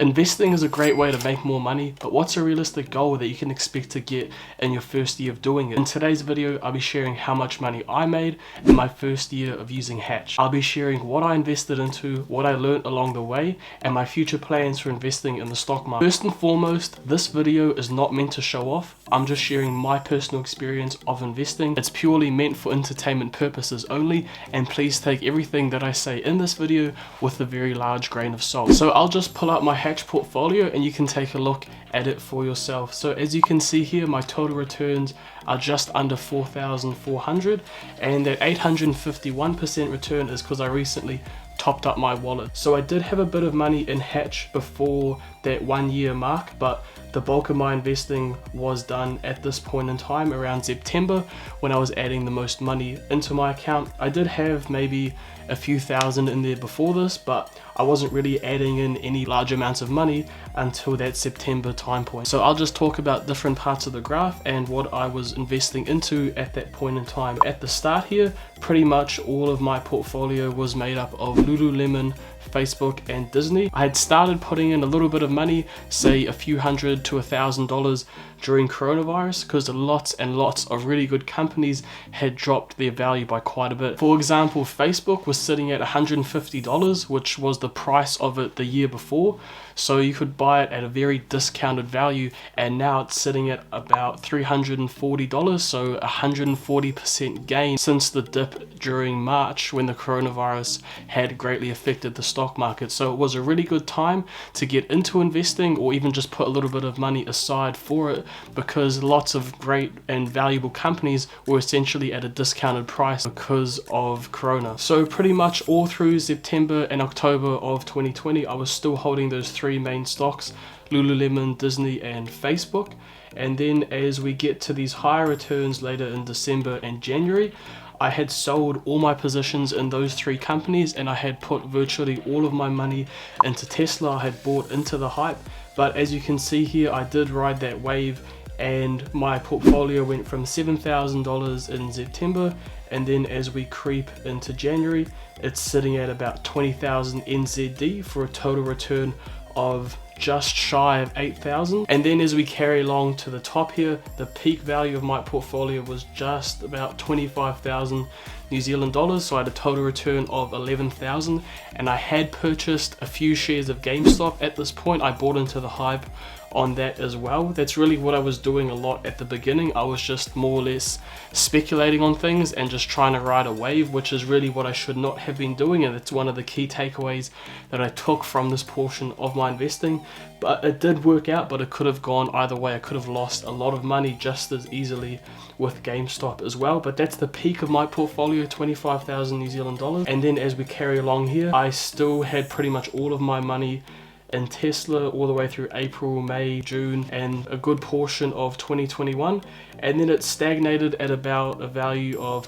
Investing is a great way to make more money, but what's a realistic goal that you can expect to get in your first year of doing it? In today's video, I'll be sharing how much money I made in my first year of using Hatch. I'll be sharing what I invested into, what I learned along the way, and my future plans for investing in the stock market. First and foremost, this video is not meant to show off. I'm just sharing my personal experience of investing. It's purely meant for entertainment purposes only, and please take everything that I say in this video with a very large grain of salt. So I'll just pull out my Hatch portfolio and you can take a look at it for yourself. So as you can see here, my total returns are just under 4,400, and that 851% return is because I recently topped up my wallet. So I did have a bit of money in Hatch before that 1 year mark, but the bulk of my investing was done at this point in time around September when I was adding the most money into my account. I did have maybe a few thousand in there before this, but I wasn't really adding in any large amounts of money until that September time point. So I'll just talk about different parts of the graph and what I was investing into at that point in time. At the start here, pretty much all of my portfolio was made up of Lululemon, Facebook, and Disney. I had started putting in a little bit of money, say a few $100 to $1,000 during coronavirus, because lots and lots of really good companies had dropped their value by quite a bit. For example, Facebook was sitting at $150, which was the price of it the year before, so you could buy it at a very discounted value, and now it's sitting at about $340, so 140% gain since the dip during March when the coronavirus had greatly affected the stock market. So it was a really good time to get into investing, or even just put a little bit of money aside for it, because lots of great and valuable companies were essentially at a discounted price because of Corona. So pretty much all through September and October of 2020, I was still holding those three main stocks: Lululemon, Disney, and Facebook. And then as we get to these higher returns later in December and January, I had sold all my positions in those three companies, and I had put virtually all of my money into Tesla. I had bought into the hype, but as you can see here, I did ride that wave, and my portfolio went from $7,000 in September, and then as we creep into January, it's sitting at about 20,000 NZD for a total return of just shy of 8,000. And then as we carry along to the top here, the peak value of my portfolio was just about 25,000 New Zealand dollars, so I had a total return of 11,000, and I had purchased a few shares of GameStop at this point. I bought into the hype on that as well. That's really what I was doing a lot at the beginning. I was just more or less speculating on things and just trying to ride a wave, which is really what I should not have been doing, and it's one of the key takeaways that I took from this portion of my investing. But it did work out, but it could have gone either way. I could have lost a lot of money just as easily with GameStop as well, but that's the peak of my portfolio, 25,000 New Zealand dollars. And then as we carry along here, I still had pretty much all of my money in Tesla all the way through April, May, June, and a good portion of 2021, and then it stagnated at about a value of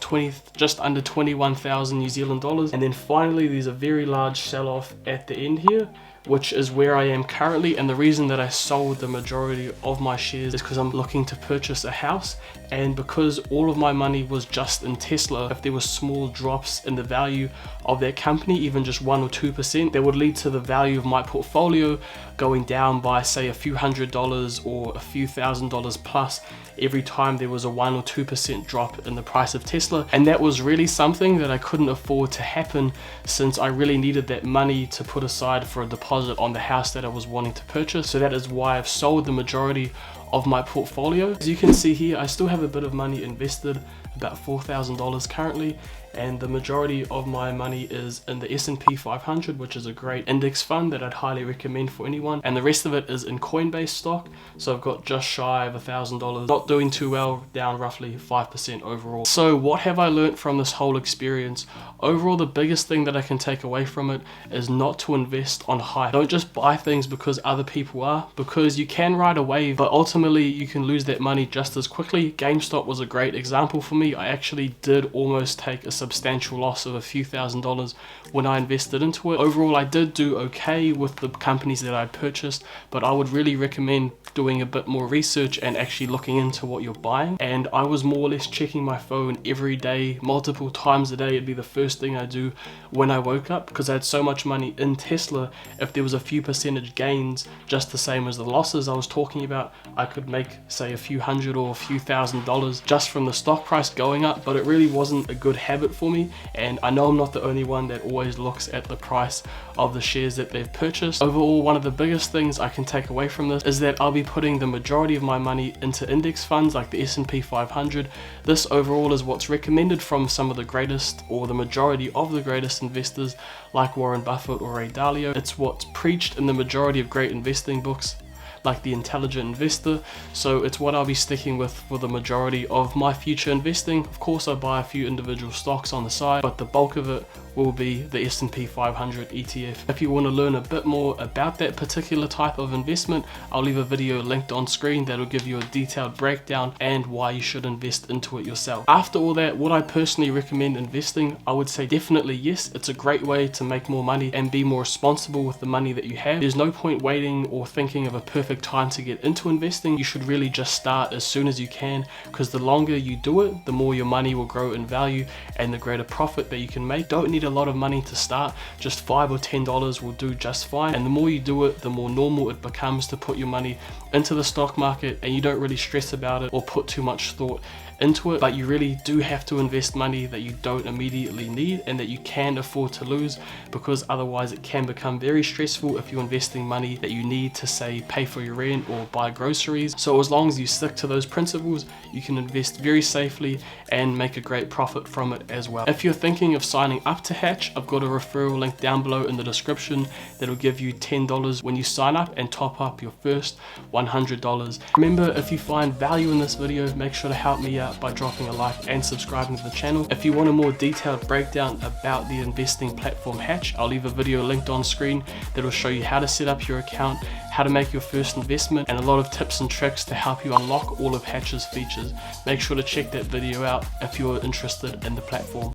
just under 21,000 New Zealand dollars. And then finally there's a very large sell-off at the end here, which is where I am currently. And the reason that I sold the majority of my shares is because I'm looking to purchase a house, and because all of my money was just in Tesla, if there were small drops in the value of that company, even just 1 or 2%, that would lead to the value of my portfolio going down by say a few $100 or a few $1,000 plus every time there was a 1 or 2% drop in the price of Tesla. And that was really something that I couldn't afford to happen, since I really needed that money to put aside for a deposit on the house that I was wanting to purchase. So that is why I've sold the majority of my portfolio. As you can see here, I still have a bit of money invested, about $4,000 currently, and the majority of my money is in the S&P 500, which is a great index fund that I'd highly recommend for anyone, and the rest of it is in Coinbase stock. So I've got just shy of $1,000, not doing too well, down roughly 5% overall. So what have I learned from this whole experience? Overall, the biggest thing that I can take away from it is not to invest on hype. Don't just buy things because other people are, because you can ride a wave, but ultimately you can lose that money just as quickly. GameStop was a great example for me. I actually did almost take a substantial loss of a few $1,000s when I invested into it. Overall, I did do okay with the companies that I purchased, but I would really recommend doing a bit more research and actually looking into what you're buying. And I was more or less checking my phone every day, multiple times a day. It'd be the first thing I do when I woke up, because I had so much money in Tesla. If there was a few percentage gains, just the same as the losses I was talking about, I could make, say, a few hundred or a few $1,000s just from the stock price going up. But it really wasn't a good habit for me, and I know I'm not the only one that always looks at the price of the shares that they've purchased. Overall, one of the biggest things I can take away from this is that I'll be putting the majority of my money into index funds like the S&P 500. This overall is what's recommended from some of the greatest, or the majority of the greatest investors like Warren Buffett or Ray Dalio. It's what's preached in the majority of great investing books like The Intelligent Investor, so it's what I'll be sticking with for the majority of my future investing. Of course, I buy a few individual stocks on the side, but the bulk of it will be the S&P 500 ETF. If you want to learn a bit more about that particular type of investment, I'll leave a video linked on screen that'll give you a detailed breakdown and why you should invest into it yourself. After all that, would I personally recommend investing? I would say definitely yes. It's a great way to make more money and be more responsible with the money that you have. There's no point waiting or thinking of a perfect time to get into investing. You should really just start as soon as you can, because the longer you do it, the more your money will grow in value and the greater profit that you can make. Don't need a lot of money to start, just $5 or $10 will do just fine. And the more you do it, the more normal it becomes to put your money into the stock market, and you don't really stress about it or put too much thought into it. But you really do have to invest money that you don't immediately need and that you can afford to lose, because otherwise it can become very stressful if you're investing money that you need to, say, pay for your rent or buy groceries. So as long as you stick to those principles, you can invest very safely and make a great profit from it as well. If you're thinking of signing up to Hatch, I've got a referral link down below in the description that'll give you $10 when you sign up and top up your first $100. Remember, if you find value in this video, make sure to help me out by dropping a like and subscribing to the channel. If you want a more detailed breakdown about the investing platform Hatch, I'll leave a video linked on screen that'll show you how to set up your account, how to make your first investment, and a lot of tips and tricks to help you unlock all of Hatch's features. Make sure to check that video out if you're interested in the platform.